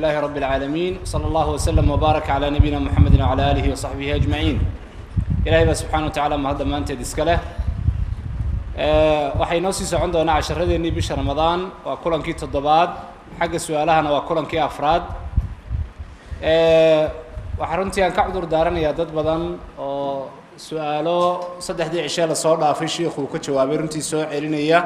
لله رب العالمين صلى الله وسلم وبارك على نبينا محمد وعلى آله وصحبه أجمعين إلهي سبحانه وتعالى ما هذا ما أنت دسكله waxay noo sii socon doonaa casharadeenii bisha Ramadaan waa kulankii toddobaad xagga su'aalahana waa kulankii afraad waxa runtii aan ka cudur daaranayaa dad badan oo su'aalo saddexdii cisho la soo dhaafay sheekhu ka jawaabay runtii soo celinaya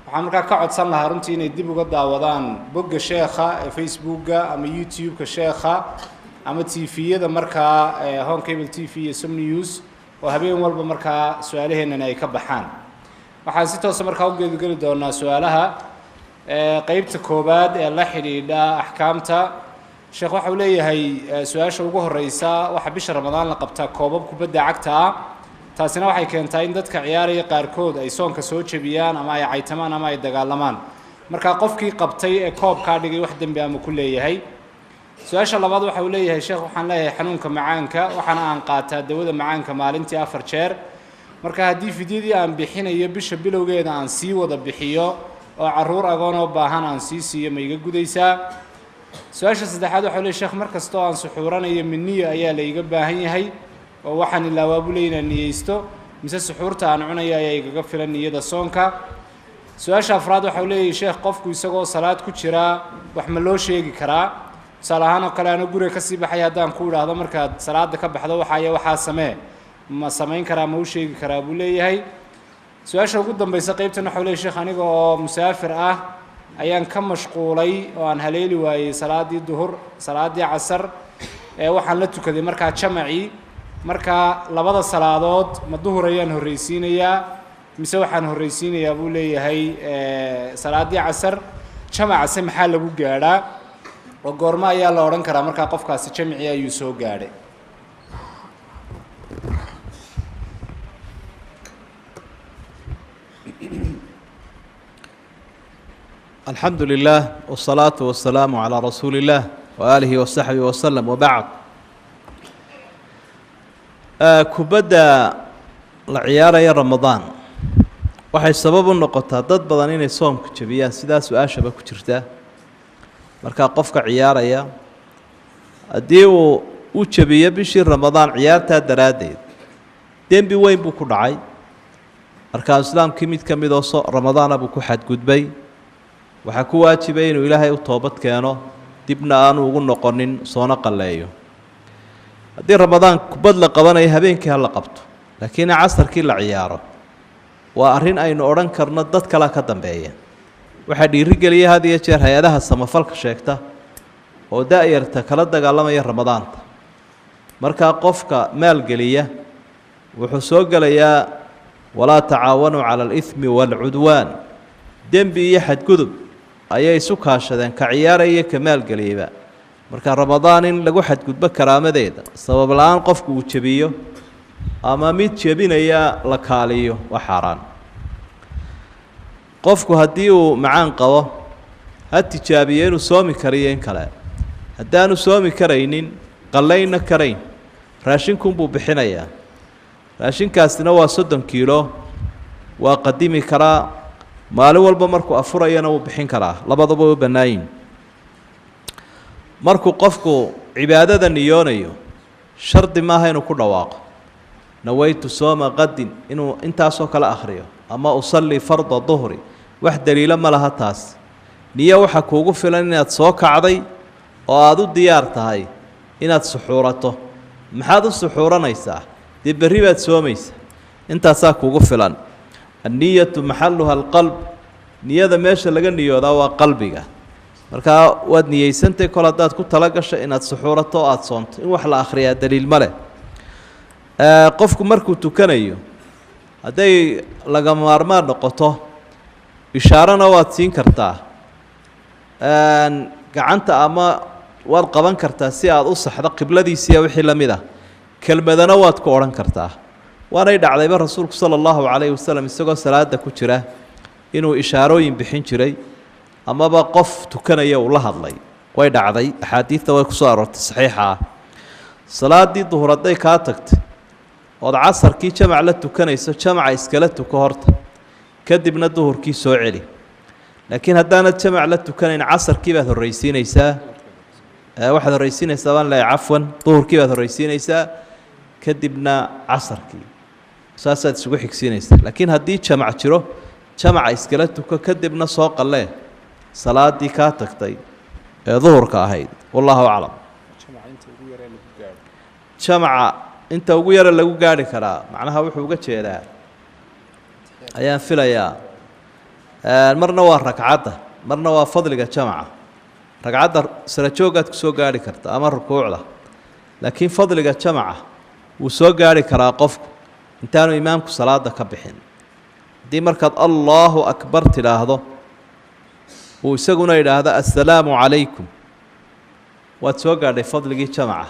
waxaan markaa ka codsan lahaa runtii inay dib uga daawadaan bogga sheekha ee Facebook-ga ama YouTube-ka sheekha ama TV-yada markaa Home Cable TV iyo Som News oo habeen walba markaa su'aalaheena ay ka baxaan waxaan si toos ah markaa u geedgeli doonaa su'aalaha qaybta koobaad ee la xiriidha ahkaamta sheekh waxa uu leeyahay su'aasha ugu horeysa waxa bisha Ramadaan la qabtaa koobab kubadda cagta taasina waxay keentaa in dadka ciyaaraya qaarkood ay soonka soo jabiyaan ama ay caytamaan ama ay dagaalamaan marka qofkii qabtay ee koobka dhigay wax dambi ama ku leeyahay su'aasha labaad waxa uu leeyahay sheekh waxaan leeyahay xanuunka macaanka waxaana aan qaataa dawada macaanka maalintii 4 jeer marka haddii fidyadii aan bixinayo bisha bilowgeeda aan sii wada bixiyo oo caruur agoon oo baahan aan sii siiyo ma iga gudaysaa su'aasha saddexaad waxa uu leeyahay sheekh markasta oo aan suxuuranayo minniyo ayaa la iga baahan yahay oo waxaan ilaa buleeyna niyeysto mise suxuurta aan cunayo ayaa igaga filan niyada soonka su'aasha afraad waxa uu leeyahay sheekh qofku isagoo salaad ku jira wax ma loo sheegi karaa salaahana kale aan guriga ka sii baxay haddaan ku iraahdo markaad salaada ka baxdo waxa samee ma samayn karaa ma u sheegi karaa buu leeyahay su'aasha ugu dambaysa qaybtan waxa uu leeyahay sheekh aniga oo musaafir ah ayaan ka mashquulay oo aan haleeli waayay salaadii duhur salaadii casar waxaan la tukaday markaa jamaci marka labada salaadood ma duhur ayaan horeysiinayaa mise waxaan horeysiinayaa buu leeyahay salaadii casar jamaca maxaa lagu gaadhaa oo goorma ayaa la oran karaa marka qofkaasi jamici ayuu soo gaadhay الحمد لله والصلاة والسلام على رسول الله وآله وصحبه وسلم وبعد كبدا العيار يا رمضان waxay sabab u noqotaa dad badan inay soomka jabiyaan sidaas su'aashaba ku jirta marka qofka ciyaaraya hadii uu jabiyo bishii Ramadaan ciyaarta daraadeed dembi weyn buu ku dhacay marka islaamkii mid ka mid oo Ramadaan buu ku xadgudbay waxa ku waajibay inuu Ilaahay u toobad keeno dibna aanu ugu noqonin soona qaleeyo hadii Ramadaan kubad la qabanayo habeenkii la qabto laakiin casarkii la ciyaaro waa arin aynu oran karno dad kala ka dambeeya waxa dhiirigeliyay hadiye jeer hay'adaha samafalka sheegta oo daayirta kala dagaalamaya Ramadaanta marka qofka maal galiya wuxuu soo galayaa wala tacaawanu cala al-ithmi wal-udwan dembi iyo xadgudub ayay isu kaashadeen ka ciyaaraya ka maal galiyaba marka Ramadaan in lagu xadgudbo karaamadeeda sabab la'aan qofku uu jabiyo ama mid jabinaya la kaaliyo waa xaraan qofku hadii uu macaan qabo ha tijaabiyo inuu soomi kariyo in kale haddaanu soomi karaynin qallayna karayn raashinkum buu bixinayaa raashinkaasina waa 30 kiilo waa qadimi karaa maalin walba markuu afurayana uu bixin karaa labadaba way banaayin markuu qofku cibaadada niyoonayo shardi ma aha inuu ku dhawaaqo nawaytu sooma qadin inuu intaasoo kala akhriyo ama usalli farda dhuhri wax daliila ma laha taas niyo waxa kuugu filan inaad soo kacday oo aad u diyaar tahay inaad suxuurato maxaad u suxuuranaysaa dib bari baad soomaysaa intaasaa kuugu filan النية محلها القلب نية ماشى لقى نية ذا وقلبك مركا واد نيسنتي كل هذا كنت تلاقش إن السحورة طاعت صنت إن وحلا آخرية دليل ماله قفكم مركو تكنيو هذي لقى مارمار نقطة إشارة نواتين كرتا قعنت أما والقبان كرتا سياد أصح ذا قبلدي سيا وحلا مذا كلمة نوات كورن كرتا وانا يدعى رسول صلى الله عليه وسلم isagoo salaada ku jira inuu ishaarooyin bixin jiray ama ba qof tukanaya uu la hadlay way dhacday axaadiista way ku soo aroortay saxiixa salaadii duhuraday ka tagtay oo casarkii jamac la tukanayso jamaca iskala tuko horta kadibna duhurkii soo celi laakiin haddaanad jamac la tukanayn casarkii baad horreysiinaysaa waxaad horraysiinaysaa baan leeyahay cafwan duhurkii baad horraysiinaysaa kadibna casarkii saasaad isugu xigsiinaysaa laakiin haddii jamac jiro jamaca iskala tuko kadibna soo qallee salaaddii kaa tagtay ee duhurka ahayd wallahu aclam jamaca inta ugu yara lagu gaari karaa macnaha wuxuu uga jeedaa ayaan filayaa marna waa ragcadda marna waa fadliga jamaca ragcadda sara joogaad ku soo gaari karta ama rukuucda laakiin fadliga jamaca wuu soo gaari karaa qofku intaanu imaamku salaada ka bixin haddii markaad allaahu akbar tidhaahdo uu isaguna yidhaahdo assalaamu calaykum waad soo gaadhay fadligii jamaca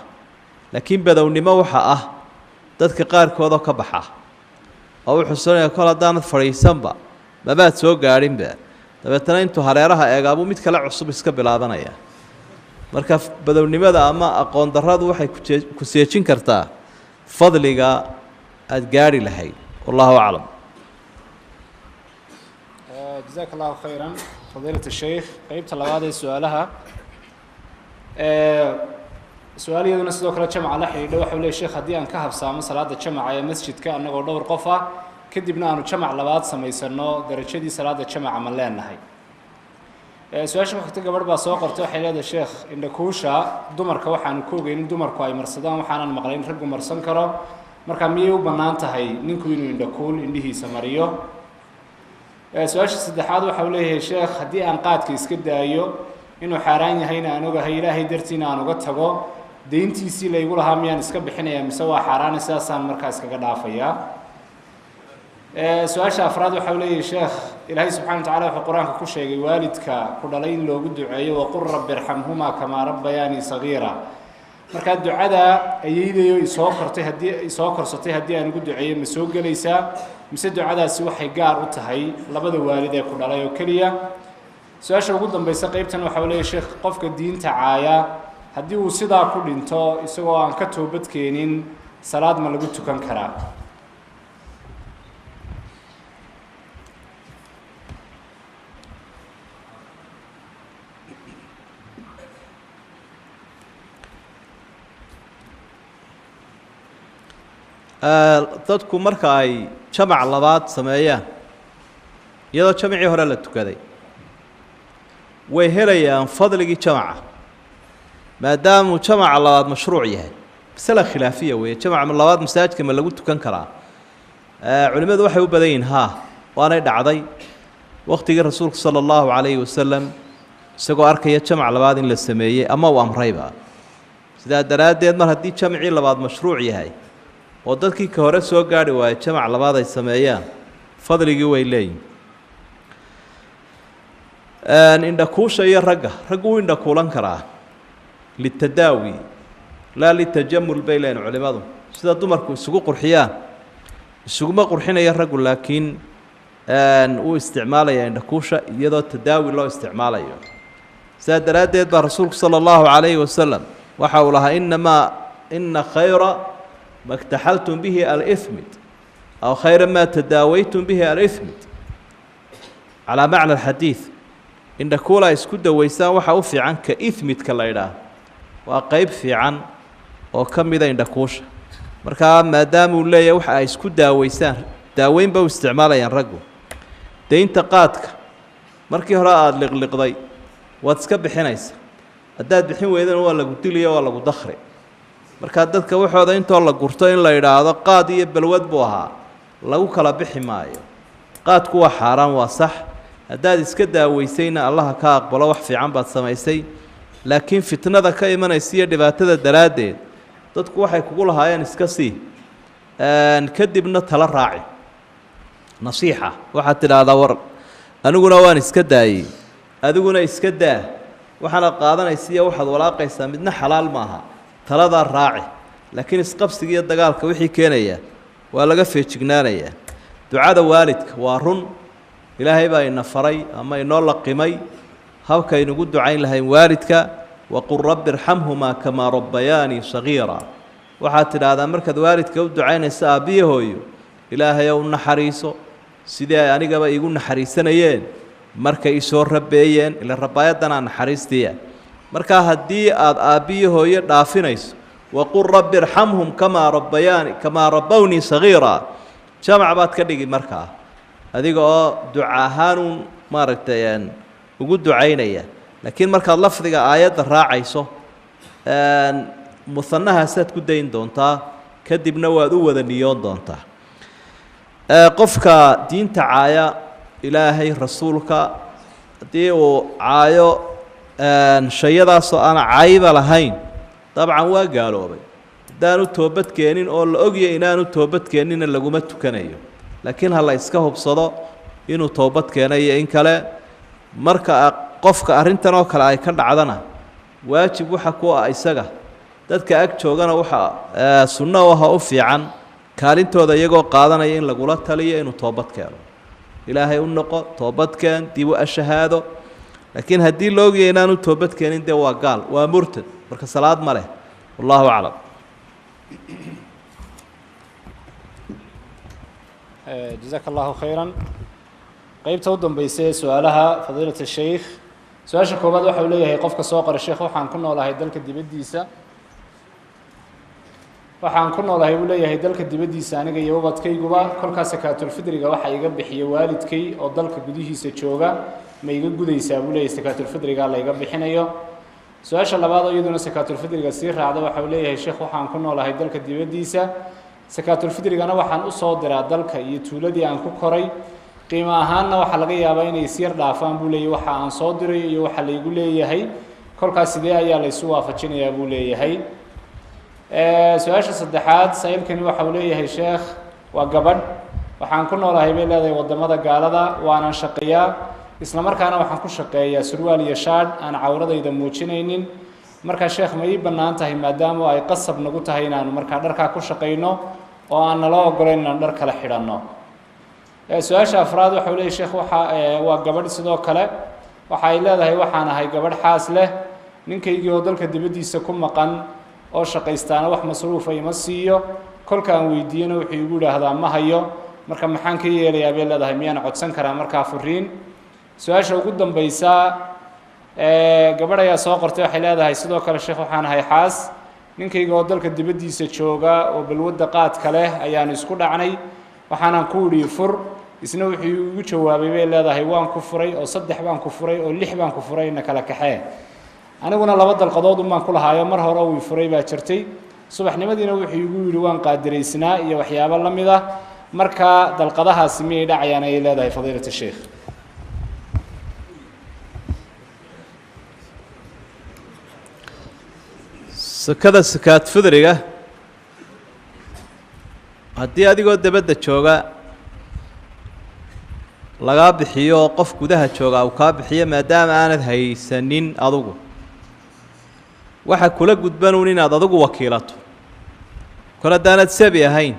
laakiin badownimo waxa ah dadka qaarkoodoo ka baxa oo wuxuu sonaya kol haddaanad fadhiisanba mabaad soo gaadhinba dabeetana intuu hareeraha eegaabuu mid kale cusub iska bilaabanaya marka badownimada ama aqoon darradu waxay ku seejin kartaa fadliga aada gaari lahayd wallahu aclam jazaaka allahu khayran fadiilat sheikh qeybta labaad ee su-aalaha su-aaliyaduna sidoo kale jamaca la xidhiidha waxau leey sheekh haddii aan ka habsaamo salaada jamaca ee masjidka annagoo dhowr qof ah kadibna aanu jamac labaad samaysano darajadii salaada jamaca ma leenahay su-aasha ku xigta gabadh baa soo qortay waxay leedahay sheekh indhakuusha dumarka waxaanu ka ogeynin dumarku ay marsadaan waxaanan maqlayn raggu marsan karo marka miyay u bannaan tahay ninku inuu indhakuul indhihiisa mariyo su-aasha saddexaad waxa uu leeyahay sheekh haddii aan qaadka iska daayo inuu xaaraan yahayna aan ogahay ilaahay dartiina aan uga tago deyntiisii laygu lahaa miyaan iska bixinayaa mise waa xaaraana sidaasaan markaa iskaga dhaafayaa su-aasha afraad waxa uu leeyahay sheekh ilaahay subxana wa tacala wuxuu qur-aanka ku sheegay waalidka ku dhalay in loogu duceeyo waqul rabbi irxamhumaa kamaa rabbayaanii sagiira markaa ducada ayeydayo isoo korsatay haddii aan ugu duceeyo ma soo gelaysaa mise ducadaasi waxay gaar u tahay labada waalid ee ku dhalay oo keliya su-aasha ugu dambaysa qeybtan waxa uu leeyahay sheekh qofka diinta caaya haddii uu sidaa ku dhinto isagoo aan ka toobadkeenin salaad ma lagu tukan karaa dadku marka ay jamac labaad sameeyaan iyadoo jamacii hore la tukaday way helayaan fadligii jamaca maadaamuu jamaca labaad mashruuc yahay masala khilaafiya weeye jamaca labaad masaajidka ma lagu tukan karaa culimmadu waxay u badan yihiin haa waanay dhacday waqtigii rasuulku sala allahu calayhi wasalam isagoo arkaya jamac labaad in la sameeyey ama uu amrayba sidaa daraaddeed mar haddii jamacii labaad mashruuc yahay oo dadkii ka hore soo gaari waayo jamac labaad ay sameeyaan fadligii way leeyihin indhakuusha iyo raggu wuu indhakuulan karaa litadaawi laa litajamul bay leeyihin culimmadu sida dumarku isugu qurxiyaan isuguma qurxinaya raggu laakiin wuu isticmaalayaa indhakuusha iyadoo tadaawi loo isticmaalayo sidaa daraaddeed baa rasuulku sala allahu calayhi wasalam waxa uu lahaa ina khayra ma اktaxaltum bihi alإثmid aw khayra ma tadaawaytum bihi alإثmid calaa macna alxadiid indhakuula isku dawaysaan waxa u fiican ka ihmidka la ydhaah waa qeyb fiican oo ka mida indhakuusha markaa maadaamuu leeyahay waxa ay isku daaweysaan daaweynba u isticmaalayaan raggu deynta qaadka markii hore aada liqliqday waad iska bixinaysa haddaad bixin weydana waa lagu diliyo waa lagu dakri markaa dadka waxooda intoo la gurto in la yidhaahdo qaad iyo balwad buu ahaa lagu kala bixi maayo qaadku waa xaaraan waa sax haddaad iska daaweysayna allaha ka aqbalo wax fiican baad samaysay laakiin fitnada ka imanaysa iyo dhibaatada daraaddeed dadku waxay kugu lahaayeen iska sii kadibna tala raaci nasiixa waxaad tidhaahdaa war aniguna waan iska daayey adiguna iska daa waxaanaad qaadanaysa iyo waxaad walaaqaysaa midna xalaal maaha taladaa raaci laakiin isqabsiga iyo dagaalka wixii keenaya waa laga feejignaanayaa ducada waalidka waa run ilaahay baa ina faray ama inoo laqimay habkaynugu ducayn lahayn waalidka waqul rabbi irxamhumaa kamaa rabbayaanii sagiira waxaad tidhaahdaa markaad waalidka u ducaynaysa aabbiyo hooyo ilaahayow naxariiso sidii ay anigaba iigu naxariisanayeen markay isoo rabeeyeen ila rabaayadanaa naxariistiya markaa haddii aad aabbiyo hooyo dhaafinayso waqul rabbi irxamhum kamaa rabbownii sagiira jamac baad ka dhigi markaa adiga oo duca ahaanuun maaragtay ugu ducaynaya laakiin markaad lafdiga aayadda raacayso musanahaasaad ku dayn doontaa kadibna waad u wada niyoon doontaa qofka diinta caaya ilaahay rasuulka haddii uu caayo shayadaasoo aan cayba lahayn dabcan waa gaaloobay haddaanu toobadkeenin oo la ogya inaanu toobadkeenina laguma tukanayo laakiin ha la iska hubsado inuu toobad keenayo in kale marka qofka arrintan oo kale ay ka dhacdana waajib waxa ku ah isaga dadka ag joogana waxa sunno u aha u fiican kaalintooda iyagoo qaadanaya in lagula taliyo inuu toobad keeno ilaahay u noqo toobadkeen dib u ashahaado laakiin haddii la ogyahay inaanu toobad keenin dee waa gaal waa murtad marka salaad ma leh wallahu aclam jazaaka allahu khayran qaybta u dambaysa ee su-aalaha fadiilat sheikh su-aasha koobaad waxa uu leeyahay qofka soo qora sheekh waxaan ku noolahay dalka dibaddiisa buu leeyahay dalka dibaddiisa aniga iyo ubadkayguba kolkaa sakaatulfidriga waxa iga bixiya waalidkay oo dalka gudihiisa jooga ma iga gudaysaa buu leeyahay sakaatulfidriga la iga bixinayo su-aasha labaad oo iyaduna sakaatulfidriga sii raacda waxa uu leeyahay sheekh waxaan ku noolahay dalka dibaddiisa sakaatulfidrigana waxaan u soo diraa dalka iyo tuuladii aan ku koray qiimo ahaanna waxaa laga yaabaa inay isyar dhaafaan buu leeyahay waxa aan soo dirayo iyo waxa laygu leeyahay kolkaas sidee ayaa laysu waafajinayaa buu leeyahay su-aasha saddexaad saa'ilkani waxa uu leeyahay sheekh waa gabadh waxaan ku noolahay bay leedahay waddamada gaalada waanan shaqeeyaa isla markaana waxaan ku shaqeeyaa surwaal iyo shaadh aan cawradayda muujinaynin markaa sheekh ma ii bannaan tahay maadaama ay qasab nagu tahay inaanu markaa dharkaa ku shaqayno oo aan nala ogolayn inaan dhar kala xidhanno su-aasha afraad waxa uu leeyahay sheekh waa gabadh sidoo kale waxa ay leedahay waxaan ahay gabadh xaas leh ninkaygii oo dalka dibaddiisa ku maqan oo shaqaystaana wax masruufa ima siiyo kolka aan weydiiyana wuxuu igu idhaahdaa ma hayo marka maxaan ka yeelayaa bay leedahay miyaan codsan karaa markaa furiin su-aasha ugu dambaysa gabadh ayaa soo qortay waxay leedahay sidoo kale sheekh waxaan ahay xaas ninkayga oo dalka dibaddiisa jooga oo balwadda qaadka leh ayaanu isku dhacnay waxaanan ku idhi fur isna wuxuu igu jawaabay bay leedahay waan ku furay oo 3 baan ku furay oo 6 baan ku furay na kala kaxee aniguna 2 dalqadood baan ku lahaayo mar hore uu furay baa jirtay subaxnimadiina wuxuu igu yiri waan qaadiraysnaa iyo waxyaabo la mid ah marka dalqadahaasi miyay dhacayaan ay leedahay fadiilada sheekh sakada sakaat fidriga haddii adigoo dabadda jooga lagaa bixiyo qof gudaha jooga uu kaa bixiyo maadaama aanad haysanin adugu waxa kula gudbanuun inaad adugu wakiilato kol haddaanad sabi ahayn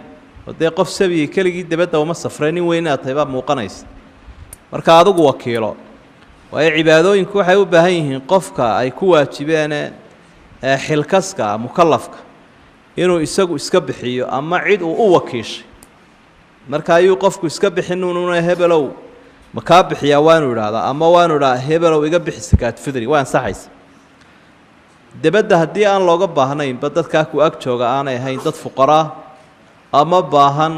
oo dee qof sabiyi keligii dabadda uma safray nin weyn inaad tahay baa muuqanaysa marka adugu wakiilo waayo cibaadooyinku waxay u baahan yihiin qofka ay ku waajibeene xilkaska mukallafka inuu isagu iska bixiyo ama cid uu u wakiishay marka ayuu qofku iska bixinuuna hebelow ma kaa bixiyaa waanu idhaahdaa ama waanu idhaa hebelow iga bixi sakaat fidri waa ansaxaysa dabadda haddii aan looga baahnaynba dadkaa ku ag jooga aanay ahayn dad fuqaraa ama baahan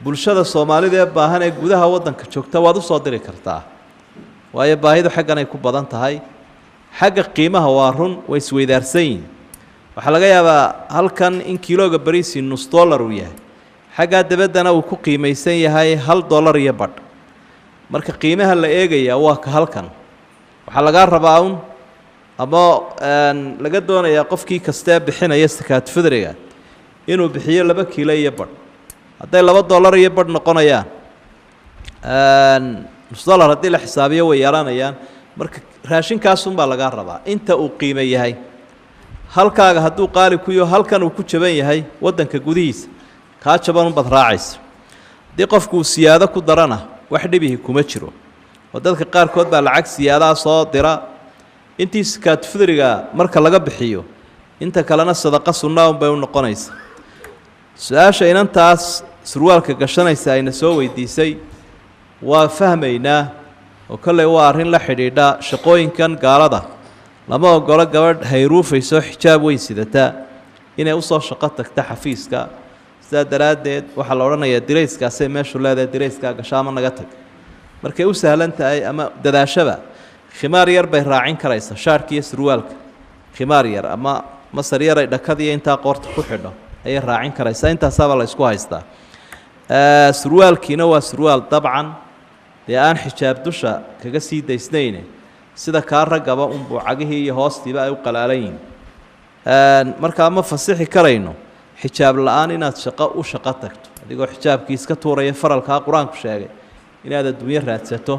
bulshada soomaalida ee baahan ee gudaha waddanka joogta waad u soo diri kartaa waayo baahidu xaggan ay ku badan tahay xagga qiimaha waa run way isweydaarsan yihiin waxaa laga yaabaa halkan in kiilooga bariisi $0.5 uu yahay xaggaa dabaddana uu ku qiimaysan yahay $1 iyo badh marka qiimaha la eegayaa waa ka halkan waxaa lagaa rabaa un ama laga doonayaa qofkii kastee bixinaya sakaat fidriga inuu bixiyo 2 kiilo iyo badh hadday $2 iyo badh noqonayaan $0.5 haddii la xisaabiyo way yeelanayaan marka raashinkaasunbaa lagaa rabaa inta uu qiimo yahay halkaaga hadduu qaali ku yaho halkan uu ku jaban yahay waddanka gudihiisa kaa jaban unbaad raacaysa haddii qofku uu siyaado ku darana wax dhibihi kuma jiro oo dadka qaarkood baa lacag siyaadaha soo dira intii sakaat fidriga marka laga bixiyo inta kalena sadaqa sunnaa unbay u noqonaysa su-aasha inantaas surwaalka gashanaysa ayna soo weydiisay waa fahmaynaa oo kolley waa arrin la xidhiidha shaqooyinkan gaalada lama ogolo gabadh hayruufayso xijaab weyn sidataa inay usoo shaqo tagta xafiiska sidaa daraaddeed waxaa la odhanayaa dirayskaasay meeshu leedahay dirayskaa gashaama naga tag markay u sahlan tahay ama dadaashaba khimaar yar bay raacin karaysa shaarhka iyo surwaalka khimaar yar ama masar yaray dhakadiiyo intaa qoorta ku xidho ayay raacin karaysaa intaasaabaa la isku haystaa surwaalkiina waa surwaal dabcan dee aan xijaab dusha kaga sii daysnayne sida kaa raggaba unbuu cagihii iyo hoostiiba ay u qalaalan yihin markaa ma fasixi karayno xijaab la-aan inaad u shaqo tagto adigoo xijaabkii iska tuuraya faralkaa qur-aanku sheegay inaad adduunyo raadsato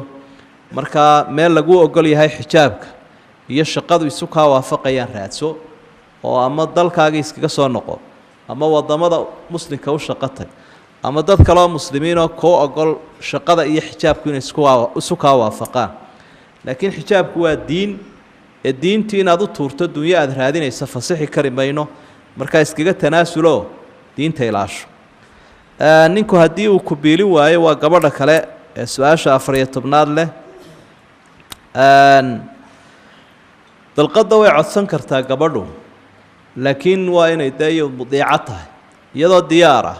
markaa meel laguu ogol yahay xijaabka iyo shaqadu isu kaa waafaqayaan raadso oo ama dalkaagii iskaga soo noqo ama waddamada muslimka u shaqo tag ama dad kaleo muslimiinoo kuu ogol shaqada iyo xijaabku inay isu kaa waafaqaan laakiin xijaabku waa diin ee diintii inaad u tuurto dunyo aad raadinaysa fasixi kari mayno markaa iskaga tanaasulo diinta ilaasho ninku haddii uu ku biilin waayo waa gabadha kale ee su-aasha 14aad leh dalqadda way codsan kartaa gabadhu laakiin waa inay dee mudiico tahay iyadoo diyaar ah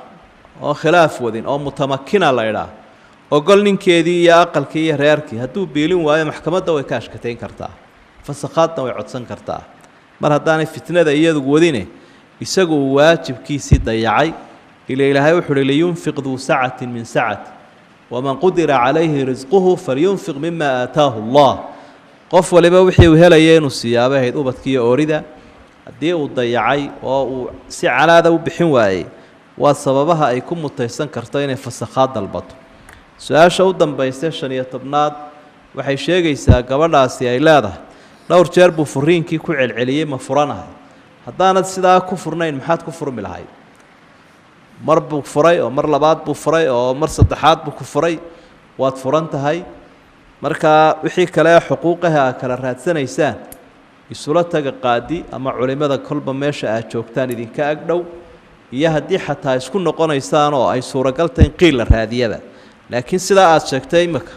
oo khilaaf wadin oo mutamakina la idhaah ogol ninkeedii iyo aqalkii iyo reerkii hadduu biilin waayo maxkamadda way ka ashkatayn kartaa fasakhaadna way codsan kartaa mar haddaanay fitnada iyadu wadine isagu uu waajibkiisii dayacay ila ilaahay wuxuu uhi liyunfiq duu sacatin min sacati waman qudira calayhi risquhu falyunfiq mima aataahu allah qof waliba wixii uu helaya inuu siyaabo ahayd ubadkiiyo oorida haddii uu dayacay oo uu si calaada u bixin waayey waa sababaha ay ku mutaysan karto inay fasakhaad dalbato su-aasha u dambaysa 15aad waxay sheegaysaa gabadhaasi ay leedahay dhowr jeer buu furiinkii ku celceliyey ma furanahay haddaanad sidaa ku furnayn maxaad ku furmi lahayd mar buu furay oo mar labaad buu furay oo mar saddexaad buu ku furay waad furan tahay markaa wixii kale xuquuqaha aad kala raadsanaysaan isula taga qaadi ama culimada kolba meesha aad joogtaan idinka agdhow iyo haddii xataa isku noqonaysaan oo ay suuragal tahay in qiil la raadiyaba laakiin sidaa aad sheegtay imika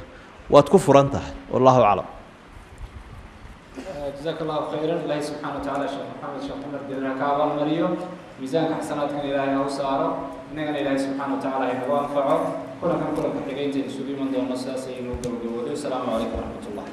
waad ku furan tahay wallahu aclam جزاك الله خيرا الله سبحانه وتعالى شيخ محمد شيخ عمر جزاك الله مريو ميزانك حسناتك إلهي أوساره إننا إلهي سبحانه وتعالى إنه أنفعه كلنا حقيقين تنسوا من دون مساسين والسلام عليكم ورحمة الله